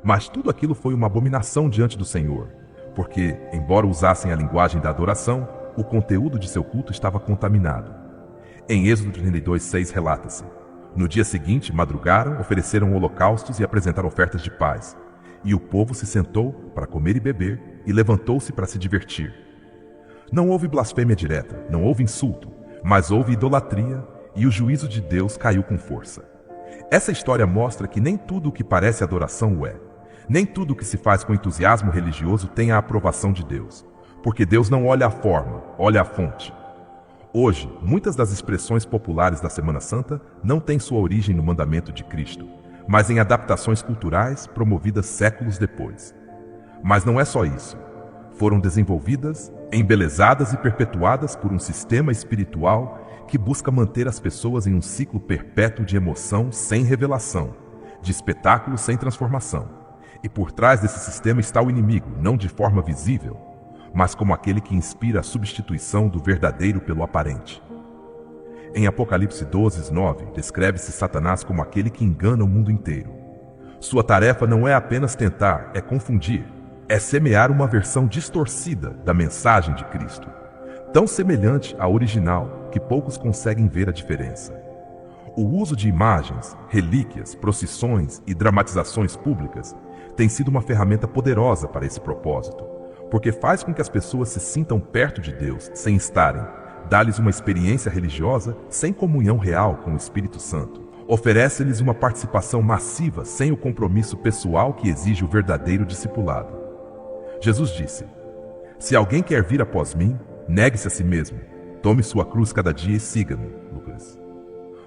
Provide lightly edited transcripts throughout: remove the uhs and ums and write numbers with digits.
Mas tudo aquilo foi uma abominação diante do Senhor, porque, embora usassem a linguagem da adoração, o conteúdo de seu culto estava contaminado. Em Êxodo 32:6 relata-se: no dia seguinte, madrugaram, ofereceram holocaustos e apresentaram ofertas de paz. E o povo se sentou para comer e beber, e levantou-se para se divertir. Não houve blasfêmia direta, não houve insulto, mas houve idolatria, e o juízo de Deus caiu com força. Essa história mostra que nem tudo o que parece adoração o é. Nem tudo o que se faz com entusiasmo religioso tem a aprovação de Deus, porque Deus não olha a forma, olha a fonte. Hoje, muitas das expressões populares da Semana Santa não têm sua origem no mandamento de Cristo, mas em adaptações culturais promovidas séculos depois. Mas não é só isso. Foram desenvolvidas, embelezadas e perpetuadas por um sistema espiritual que busca manter as pessoas em um ciclo perpétuo de emoção sem revelação, de espetáculo sem transformação. E por trás desse sistema está o inimigo, não de forma visível, mas como aquele que inspira a substituição do verdadeiro pelo aparente. Em Apocalipse 12:9, descreve-se Satanás como aquele que engana o mundo inteiro. Sua tarefa não é apenas tentar, é confundir, é semear uma versão distorcida da mensagem de Cristo, tão semelhante à original que poucos conseguem ver a diferença. O uso de imagens, relíquias, procissões e dramatizações públicas tem sido uma ferramenta poderosa para esse propósito, porque faz com que as pessoas se sintam perto de Deus sem estarem, dá-lhes uma experiência religiosa sem comunhão real com o Espírito Santo, oferece-lhes uma participação massiva sem o compromisso pessoal que exige o verdadeiro discipulado. Jesus disse: se alguém quer vir após mim, negue-se a si mesmo, tome sua cruz cada dia e siga-me. Lucas.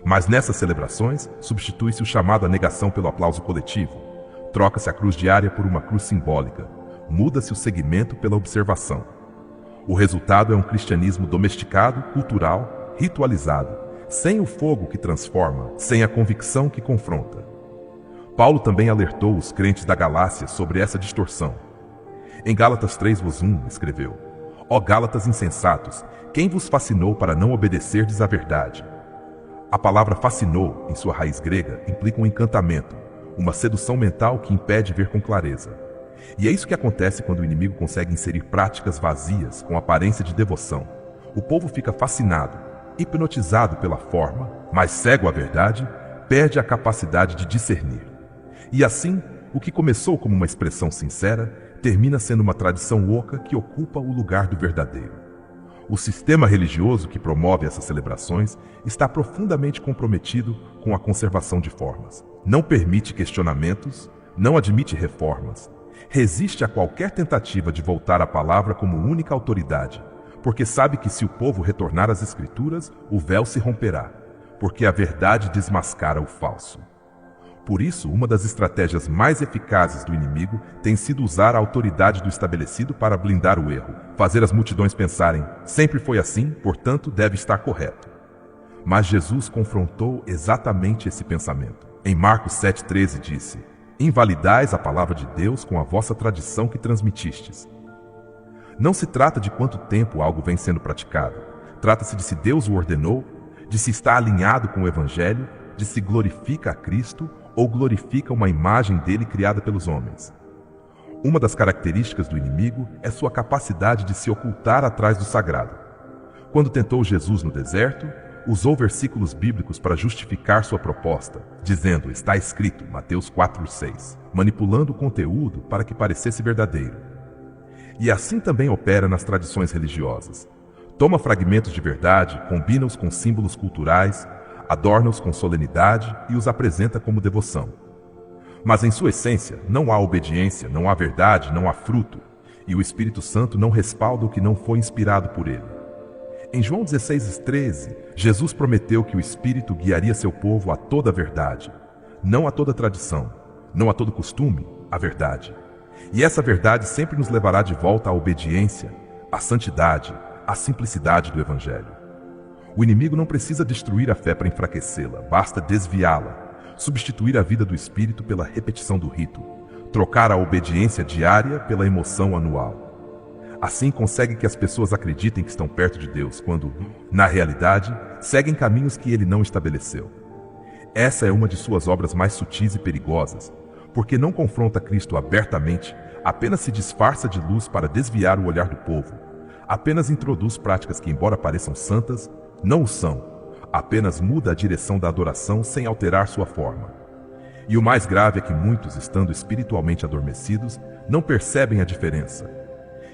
Mas nessas celebrações, substitui-se o chamado à negação pelo aplauso coletivo. Troca-se a cruz diária por uma cruz simbólica. Muda-se o segmento pela observação. O resultado é um cristianismo domesticado, cultural, ritualizado, sem o fogo que transforma, sem a convicção que confronta. Paulo também alertou os crentes da Galácia sobre essa distorção. Em Gálatas 3:1 escreveu: ó Gálatas insensatos, quem vos fascinou para não obedecerdes à verdade? A palavra fascinou, em sua raiz grega, implica um encantamento, uma sedução mental que impede ver com clareza. E é isso que acontece quando o inimigo consegue inserir práticas vazias com aparência de devoção. O povo fica fascinado, hipnotizado pela forma, mas cego à verdade, perde a capacidade de discernir. E assim, o que começou como uma expressão sincera, termina sendo uma tradição oca que ocupa o lugar do verdadeiro. O sistema religioso que promove essas celebrações está profundamente comprometido com a conservação de formas. Não permite questionamentos, não admite reformas. Resiste a qualquer tentativa de voltar à palavra como única autoridade, porque sabe que se o povo retornar às Escrituras, o véu se romperá, porque a verdade desmascara o falso. Por isso, uma das estratégias mais eficazes do inimigo tem sido usar a autoridade do estabelecido para blindar o erro, fazer as multidões pensarem, sempre foi assim, portanto deve estar correto. Mas Jesus confrontou exatamente esse pensamento. Em Marcos 7,13 disse: invalidais a palavra de Deus com a vossa tradição que transmitistes. Não se trata de quanto tempo algo vem sendo praticado. Trata-se de se Deus o ordenou, de se está alinhado com o Evangelho, de se glorifica a Cristo ou glorifica uma imagem dele criada pelos homens. Uma das características do inimigo é sua capacidade de se ocultar atrás do sagrado. Quando tentou Jesus no deserto, usou versículos bíblicos para justificar sua proposta, dizendo, está escrito, Mateus 4,6, manipulando o conteúdo para que parecesse verdadeiro. E assim também opera nas tradições religiosas. Toma fragmentos de verdade, combina-os com símbolos culturais, adorna-os com solenidade e os apresenta como devoção. Mas em sua essência, não há obediência, não há verdade, não há fruto, e o Espírito Santo não respalda o que não foi inspirado por ele. Em João 16,13, Jesus prometeu que o Espírito guiaria seu povo a toda a verdade, não a toda tradição, não a todo costume, a verdade. E essa verdade sempre nos levará de volta à obediência, à santidade, à simplicidade do Evangelho. O inimigo não precisa destruir a fé para enfraquecê-la, basta desviá-la, substituir a vida do Espírito pela repetição do rito, trocar a obediência diária pela emoção anual. Assim consegue que as pessoas acreditem que estão perto de Deus, quando, na realidade, seguem caminhos que ele não estabeleceu. Essa é uma de suas obras mais sutis e perigosas, porque não confronta Cristo abertamente, apenas se disfarça de luz para desviar o olhar do povo, apenas introduz práticas que, embora pareçam santas, não o são, apenas muda a direção da adoração sem alterar sua forma. E o mais grave é que muitos, estando espiritualmente adormecidos, não percebem a diferença.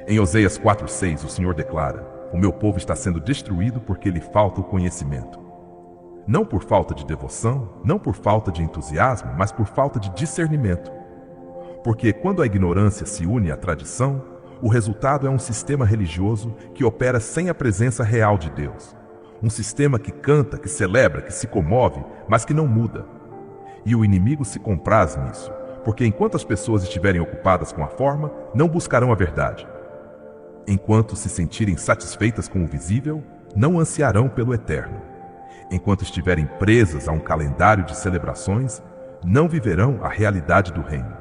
Em Oséias 4:6, o Senhor declara: "O meu povo está sendo destruído porque lhe falta o conhecimento." Não por falta de devoção, não por falta de entusiasmo, mas por falta de discernimento. Porque quando a ignorância se une à tradição, o resultado é um sistema religioso que opera sem a presença real de Deus. Um sistema que canta, que celebra, que se comove, mas que não muda. E o inimigo se compraz nisso, porque enquanto as pessoas estiverem ocupadas com a forma, não buscarão a verdade. Enquanto se sentirem satisfeitas com o visível, não ansiarão pelo eterno. Enquanto estiverem presas a um calendário de celebrações, não viverão a realidade do reino.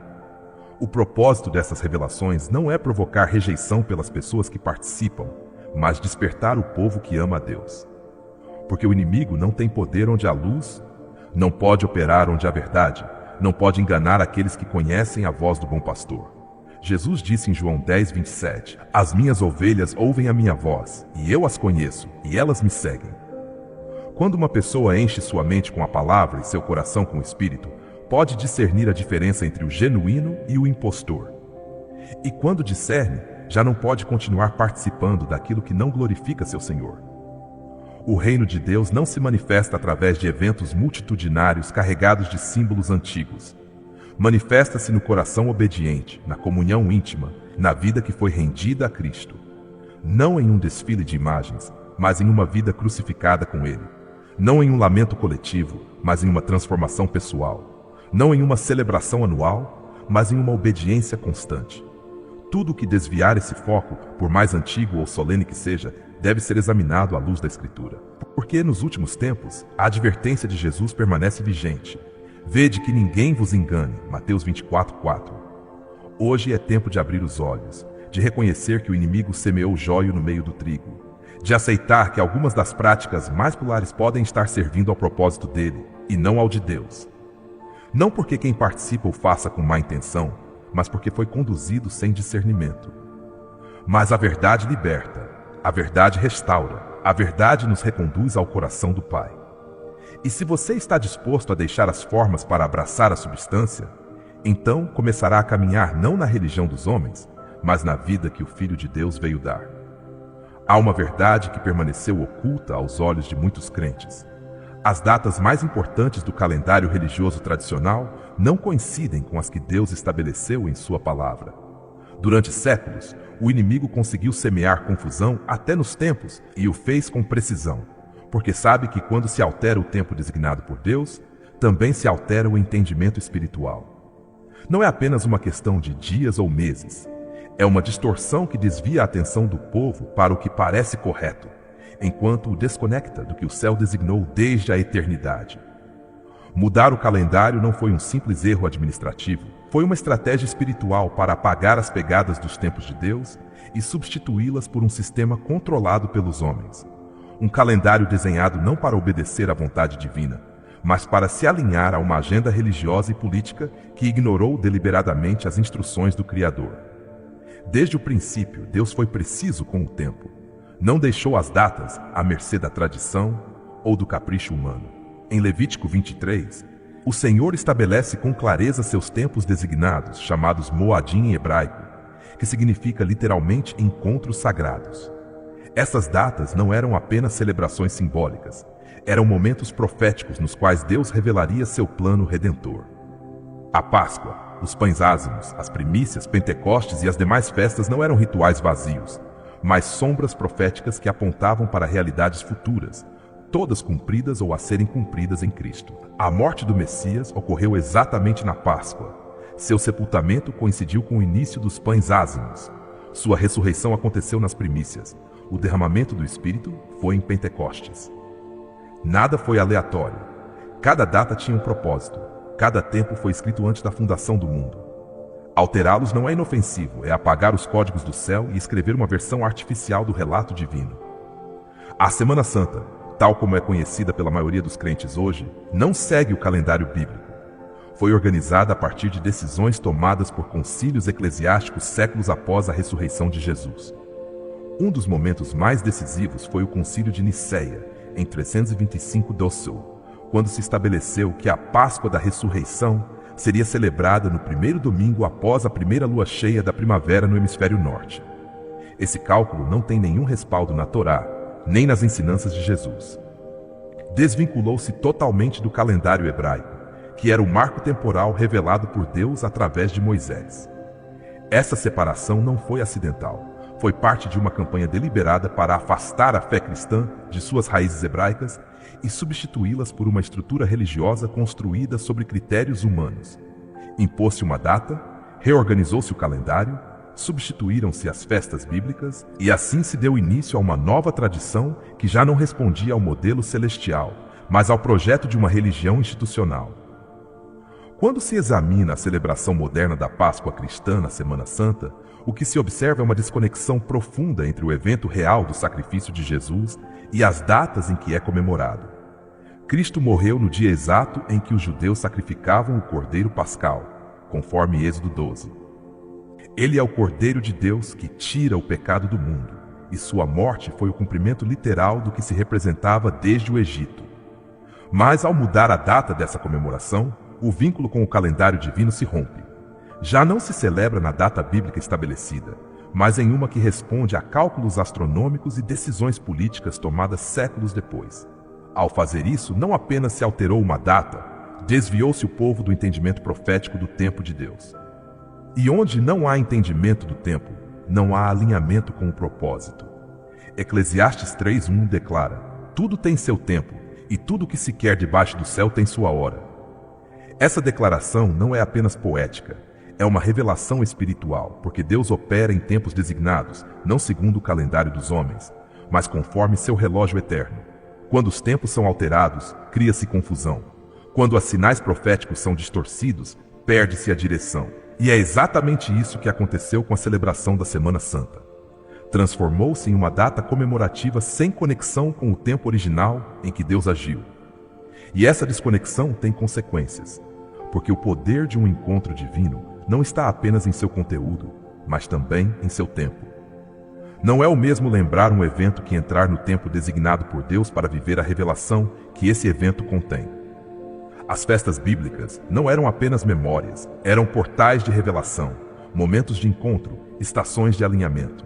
O propósito dessas revelações não é provocar rejeição pelas pessoas que participam, mas despertar o povo que ama a Deus. Porque o inimigo não tem poder onde há luz, não pode operar onde há verdade, não pode enganar aqueles que conhecem a voz do bom pastor. Jesus disse em João 10:27, "As minhas ovelhas ouvem a minha voz, e eu as conheço, e elas me seguem." Quando uma pessoa enche sua mente com a palavra e seu coração com o Espírito, pode discernir a diferença entre o genuíno e o impostor. E quando discerne, já não pode continuar participando daquilo que não glorifica seu Senhor. O reino de Deus não se manifesta através de eventos multitudinários carregados de símbolos antigos. Manifesta-se no coração obediente, na comunhão íntima, na vida que foi rendida a Cristo. Não em um desfile de imagens, mas em uma vida crucificada com Ele. Não em um lamento coletivo, mas em uma transformação pessoal. Não em uma celebração anual, mas em uma obediência constante. Tudo que desviar esse foco, por mais antigo ou solene que seja, deve ser examinado à luz da Escritura. Porque nos últimos tempos, a advertência de Jesus permanece vigente. Vede que ninguém vos engane, Mateus 24:4. Hoje é tempo de abrir os olhos, de reconhecer que o inimigo semeou joio no meio do trigo, de aceitar que algumas das práticas mais populares podem estar servindo ao propósito dele, e não ao de Deus. Não porque quem participa o faça com má intenção, mas porque foi conduzido sem discernimento. Mas a verdade liberta, a verdade restaura, a verdade nos reconduz ao coração do Pai. E se você está disposto a deixar as formas para abraçar a substância, então começará a caminhar não na religião dos homens, mas na vida que o Filho de Deus veio dar. Há uma verdade que permaneceu oculta aos olhos de muitos crentes. As datas mais importantes do calendário religioso tradicional não coincidem com as que Deus estabeleceu em sua palavra. Durante séculos, o inimigo conseguiu semear confusão até nos tempos e o fez com precisão, porque sabe que quando se altera o tempo designado por Deus, também se altera o entendimento espiritual. Não é apenas uma questão de dias ou meses. É uma distorção que desvia a atenção do povo para o que parece correto, enquanto o desconecta do que o céu designou desde a eternidade. Mudar o calendário não foi um simples erro administrativo, foi uma estratégia espiritual para apagar as pegadas dos tempos de Deus e substituí-las por um sistema controlado pelos homens. Um calendário desenhado não para obedecer à vontade divina, mas para se alinhar a uma agenda religiosa e política que ignorou deliberadamente as instruções do Criador. Desde o princípio, Deus foi preciso com o tempo. Não deixou as datas à mercê da tradição ou do capricho humano. Em Levítico 23, o Senhor estabelece com clareza seus tempos designados, chamados Moadim em hebraico, que significa literalmente encontros sagrados. Essas datas não eram apenas celebrações simbólicas, eram momentos proféticos nos quais Deus revelaria seu plano redentor. A Páscoa, os pães ázimos, as primícias, Pentecostes e as demais festas não eram rituais vazios, mas sombras proféticas que apontavam para realidades futuras, todas cumpridas ou a serem cumpridas em Cristo. A morte do Messias ocorreu exatamente na Páscoa. Seu sepultamento coincidiu com o início dos pães ázimos. Sua ressurreição aconteceu nas primícias. O derramamento do Espírito foi em Pentecostes. Nada foi aleatório. Cada data tinha um propósito. Cada tempo foi escrito antes da fundação do mundo. Alterá-los não é inofensivo, é apagar os códigos do céu e escrever uma versão artificial do relato divino. A Semana Santa, tal como é conhecida pela maioria dos crentes hoje, não segue o calendário bíblico. foi organizada a partir de decisões tomadas por concílios eclesiásticos séculos após a ressurreição de Jesus. Um dos momentos mais decisivos foi o Concílio de Nicéia, em 325 d.C., quando se estabeleceu que a Páscoa da Ressurreição seria celebrada no primeiro domingo após a primeira lua cheia da primavera no hemisfério norte. Esse cálculo não tem nenhum respaldo na Torá, nem nas ensinanças de Jesus. Desvinculou-se totalmente do calendário hebraico, que era o marco temporal revelado por Deus através de Moisés. Essa separação não foi acidental, foi parte de uma campanha deliberada para afastar a fé cristã de suas raízes hebraicas e substituí-las por uma estrutura religiosa construída sobre critérios humanos. Impôs-se uma data, reorganizou-se o calendário, substituíram-se as festas bíblicas e assim se deu início a uma nova tradição que já não respondia ao modelo celestial, mas ao projeto de uma religião institucional. Quando se examina a celebração moderna da Páscoa cristã na Semana Santa, o que se observa é uma desconexão profunda entre o evento real do sacrifício de Jesus e as datas em que é comemorado. Cristo morreu no dia exato em que os judeus sacrificavam o Cordeiro Pascal, conforme Êxodo 12. Ele é o Cordeiro de Deus que tira o pecado do mundo, e sua morte foi o cumprimento literal do que se representava desde o Egito. Mas ao mudar a data dessa comemoração, o vínculo com o calendário divino se rompe. Já não se celebra na data bíblica estabelecida, mas em uma que responde a cálculos astronômicos e decisões políticas tomadas séculos depois. Ao fazer isso, não apenas se alterou uma data, desviou-se o povo do entendimento profético do tempo de Deus. E onde não há entendimento do tempo, não há alinhamento com o propósito. Eclesiastes 3:1 declara: tudo tem seu tempo, e tudo que se quer debaixo do céu tem sua hora. Essa declaração não é apenas poética, é uma revelação espiritual, porque Deus opera em tempos designados, não segundo o calendário dos homens, mas conforme seu relógio eterno. Quando os tempos são alterados, cria-se confusão. Quando os sinais proféticos são distorcidos, perde-se a direção. E é exatamente isso que aconteceu com a celebração da Semana Santa. Transformou-se em uma data comemorativa sem conexão com o tempo original em que Deus agiu. E essa desconexão tem consequências, porque o poder de um encontro divino não está apenas em seu conteúdo, mas também em seu tempo. Não é o mesmo lembrar um evento que entrar no tempo designado por Deus para viver a revelação que esse evento contém. As festas bíblicas não eram apenas memórias, eram portais de revelação, momentos de encontro, estações de alinhamento.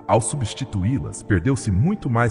Ao substituí-las, perdeu-se muito mais